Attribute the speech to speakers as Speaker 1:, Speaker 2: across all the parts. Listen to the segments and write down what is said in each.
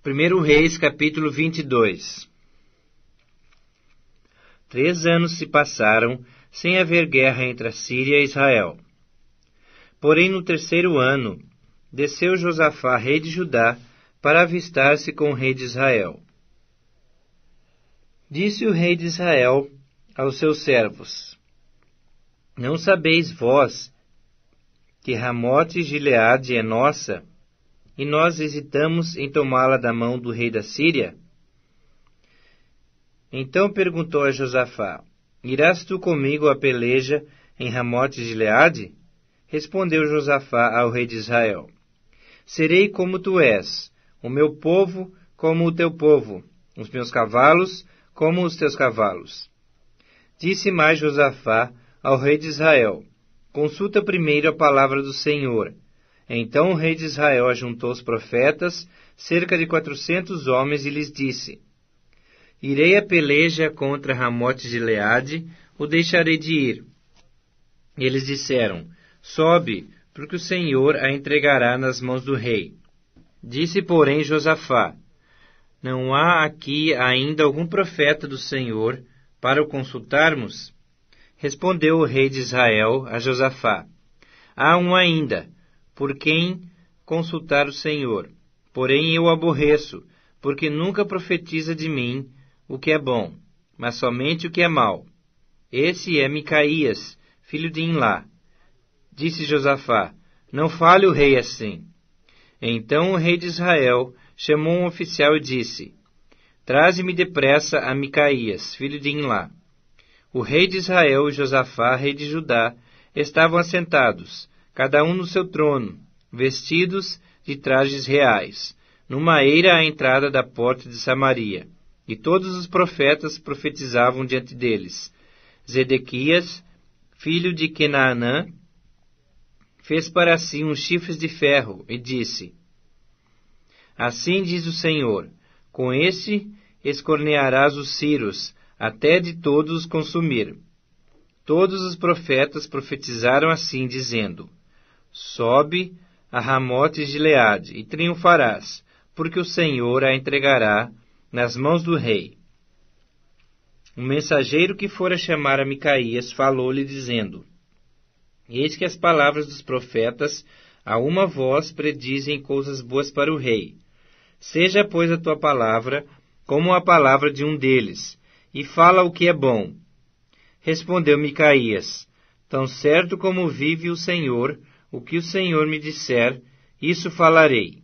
Speaker 1: 1 Reis, capítulo 22. 3 anos se passaram sem haver guerra entre a Síria e Israel. Porém, no 3º ano, desceu Josafá, rei de Judá, para avistar-se com o rei de Israel. Disse o rei de Israel aos seus servos: Não sabeis vós que Ramote Gileade é nossa, e nós hesitamos em tomá-la da mão do rei da Síria? Então perguntou a Josafá: Irás tu comigo à peleja em Ramote Gileade? Respondeu Josafá ao rei de Israel: Serei como tu és, o meu povo como o teu povo, os meus cavalos como os teus cavalos. Disse mais Josafá ao rei de Israel: Consulta primeiro a palavra do Senhor. Então o rei de Israel ajuntou os profetas, cerca de 400 homens, e lhes disse: Irei à peleja contra Ramote Gileade, ou deixarei de ir? Eles disseram: Sobe, porque o Senhor a entregará nas mãos do rei. Disse, porém, Josafá: Não há aqui ainda algum profeta do Senhor para o consultarmos? Respondeu o rei de Israel a Josafá: Há um ainda, por quem consultar o Senhor. Porém eu o aborreço, porque nunca profetiza de mim o que é bom, mas somente o que é mau. Esse é Micaías, filho de Imlá. Disse Josafá: Não fale o rei assim. Então o rei de Israel chamou um oficial e disse: Traze-me depressa a Micaías, filho de Imlá. O rei de Israel e Josafá, rei de Judá, estavam assentados, cada um no seu trono, vestidos de trajes reais, numa eira à entrada da porta de Samaria. E todos os profetas profetizavam diante deles. Zedequias, filho de Kenaanã, fez para si uns chifres de ferro e disse: Assim diz o Senhor: Com esse escornearás os ciros, até de todos os consumir. Todos os profetas profetizaram assim, dizendo: Sobe a Ramote Gileade e triunfarás, porque o Senhor a entregará nas mãos do rei. Um mensageiro que fora chamar a Micaías falou-lhe, dizendo: Eis que as palavras dos profetas a uma voz predizem coisas boas para o rei. Seja, pois, a tua palavra como a palavra de um deles, e fala o que é bom. Respondeu Micaías: Tão certo como vive o Senhor, o que o Senhor me disser, isso falarei.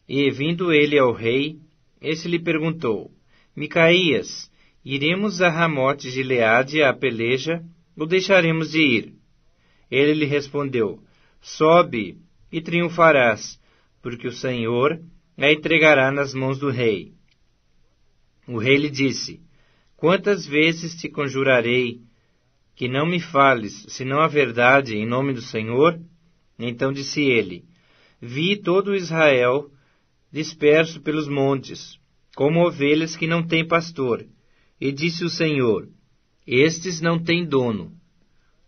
Speaker 1: E, vindo ele ao rei, esse lhe perguntou: Micaías, iremos a Ramote Gileade à peleja, ou deixaremos de ir? Ele lhe respondeu: Sobe e triunfarás, porque o Senhor a entregará nas mãos do rei. O rei lhe disse: Quantas vezes te conjurarei que não me fales, senão a verdade, em nome do Senhor? Então disse ele: Vi todo Israel disperso pelos montes, como ovelhas que não têm pastor. E disse o Senhor: Estes não têm dono.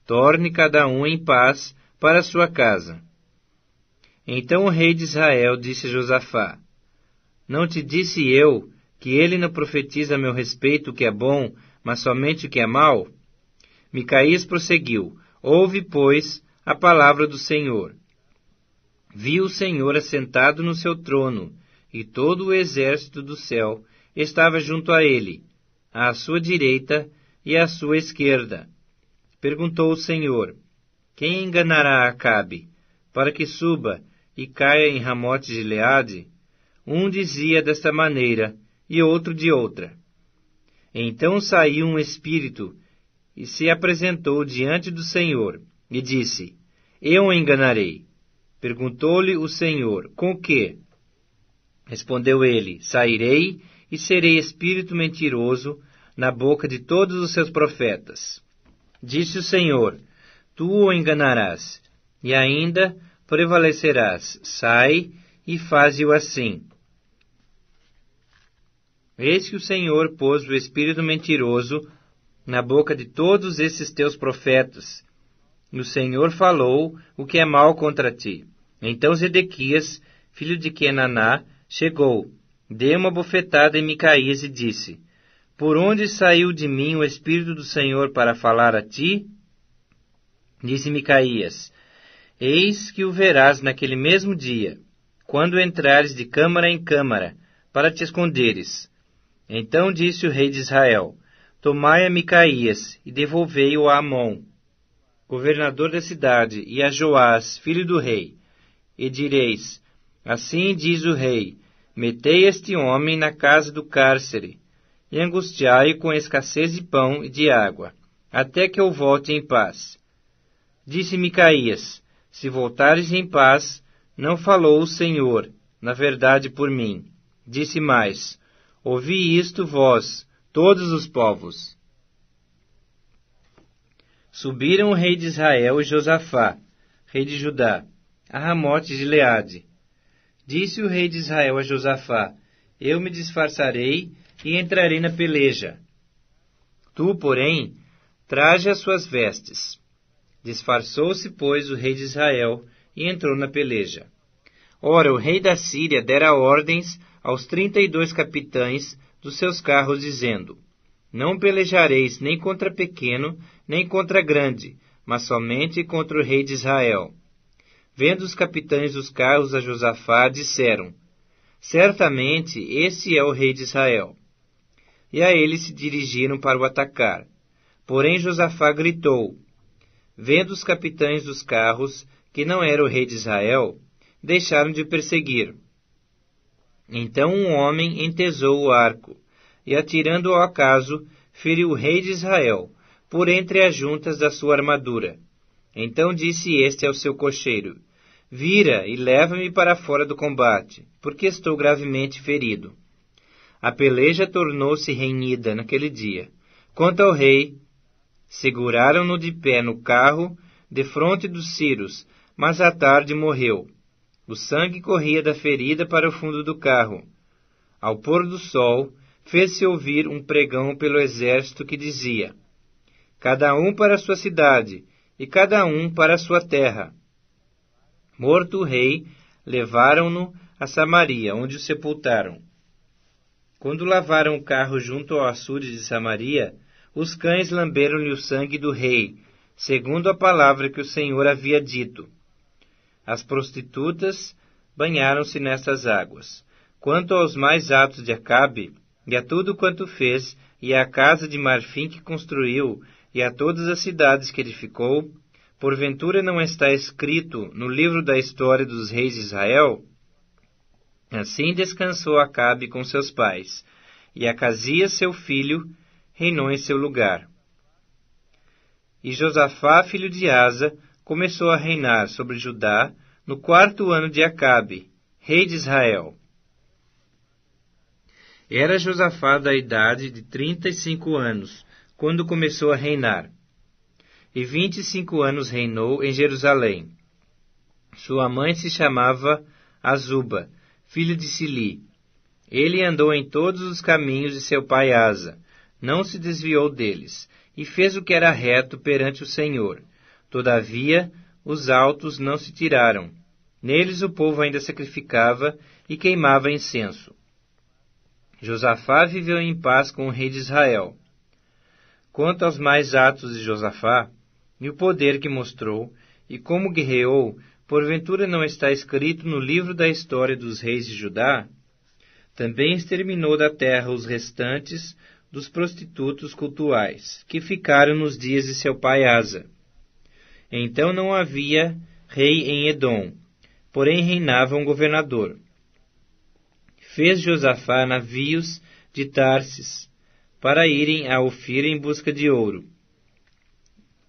Speaker 1: Torne cada um em paz para a sua casa. Então o rei de Israel disse a Josafá: Não te disse eu que ele não profetiza a meu respeito o que é bom, mas somente o que é mau? Micaías prosseguiu: Ouve, pois, a palavra do Senhor. Vi o Senhor assentado no seu trono, e todo o exército do céu estava junto a ele, à sua direita e à sua esquerda. Perguntou o Senhor: Quem enganará Acabe, para que suba e caia em Ramote Gileade? Um dizia desta maneira, e outro de outra. Então saiu um espírito, e se apresentou diante do Senhor, e disse: Eu o enganarei. Perguntou-lhe o Senhor: Com que? Respondeu ele: Sairei e serei espírito mentiroso na boca de todos os seus profetas. Disse o Senhor: Tu o enganarás, e ainda prevalecerás. Sai e faze-o assim. Eis que o Senhor pôs o espírito mentiroso na boca de todos esses teus profetas, e o Senhor falou o que é mal contra ti. Então Zedequias, filho de Quenaná, chegou, deu uma bofetada em Micaías e disse: Por onde saiu de mim o Espírito do Senhor para falar a ti? Disse Micaías: Eis que o verás naquele mesmo dia, quando entrares de câmara em câmara, para te esconderes. Então disse o rei de Israel: Tomai a Micaías e devolvei-o a Amon, governador da cidade, e a Joás, filho do rei. E direis: Assim diz o rei: Metei este homem na casa do cárcere, e angustiai-o com escassez de pão e de água, até que eu volte em paz. Disse Micaías: Se voltares em paz, não falou o Senhor, na verdade por mim. Disse mais: Ouvi isto vós, todos os povos. Subiram o rei de Israel e Josafá, rei de Judá, a Ramote de Gileade. Disse o rei de Israel a Josafá: Eu me disfarçarei e entrarei na peleja. Tu, porém, traje as suas vestes. Disfarçou-se, pois, o rei de Israel e entrou na peleja. Ora, o rei da Síria dera ordens aos 32 capitães dos seus carros, dizendo: Não pelejareis nem contra pequeno, nem contra grande, mas somente contra o rei de Israel. Vendo os capitães dos carros a Josafá, disseram: Certamente esse é o rei de Israel. E a ele se dirigiram para o atacar. Porém Josafá gritou. Vendo os capitães dos carros que não era o rei de Israel, deixaram de perseguir. Então um homem entesou o arco, e atirando ao acaso, feriu o rei de Israel, por entre as juntas da sua armadura. Então disse este ao seu cocheiro: Vira e leva-me para fora do combate, porque estou gravemente ferido. A peleja tornou-se renhida naquele dia. Quanto ao rei, seguraram-no de pé no carro, defronte dos ciros, mas à tarde morreu. O sangue corria da ferida para o fundo do carro. Ao pôr do sol, fez-se ouvir um pregão pelo exército que dizia: Cada um para a sua cidade, e cada um para a sua terra. Morto o rei, levaram-no a Samaria, onde o sepultaram. Quando lavaram o carro junto ao açude de Samaria, os cães lamberam-lhe o sangue do rei, segundo a palavra que o Senhor havia dito. As prostitutas banharam-se nessas águas. Quanto aos mais atos de Acabe, e a tudo quanto fez, e à casa de marfim que construiu, e a todas as cidades que edificou, porventura não está escrito no livro da história dos reis de Israel? Assim descansou Acabe com seus pais, e Acasias, seu filho, reinou em seu lugar. E Josafá, filho de Asa, começou a reinar sobre Judá no 4º ano de Acabe, rei de Israel. Era Josafá da idade de 35 anos, quando começou a reinar. E 25 anos reinou em Jerusalém. Sua mãe se chamava Azuba, filho de Sili. Ele andou em todos os caminhos de seu pai Asa, não se desviou deles, e fez o que era reto perante o Senhor. Todavia, os altos não se tiraram. Neles o povo ainda sacrificava e queimava incenso. Josafá viveu em paz com o rei de Israel. Quanto aos mais atos de Josafá, e o poder que mostrou, e como guerreou, porventura não está escrito no livro da história dos reis de Judá? Também exterminou da terra os restantes dos prostitutos cultuais, que ficaram nos dias de seu pai Asa. Então não havia rei em Edom, porém reinava um governador. Fez Josafá navios de Tarsis, para irem a Ofir em busca de ouro.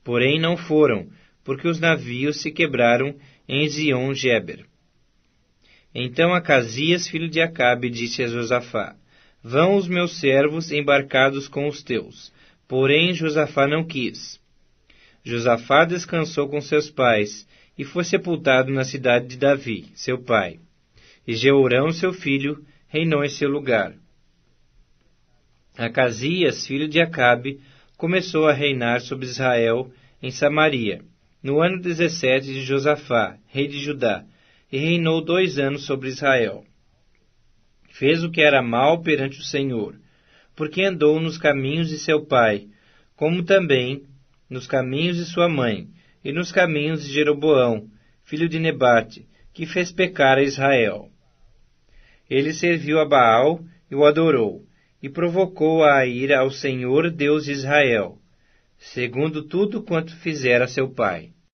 Speaker 1: Porém não foram, porque os navios se quebraram em Ezion-Geber. Então Acasias, filho de Acabe, disse a Josafá: Vão os meus servos embarcados com os teus. Porém Josafá não quis. Josafá descansou com seus pais, e foi sepultado na cidade de Davi, seu pai. E Jeorão, seu filho, reinou em seu lugar. Acasias, filho de Acabe, começou a reinar sobre Israel em Samaria, no ano 17 de Josafá, rei de Judá, e reinou 2 anos sobre Israel. Fez o que era mal perante o Senhor, porque andou nos caminhos de seu pai, como também nos caminhos de sua mãe, e nos caminhos de Jeroboão, filho de Nebate, que fez pecar a Israel. Ele serviu a Baal e o adorou, e provocou a ira ao Senhor Deus de Israel, segundo tudo quanto fizera seu pai.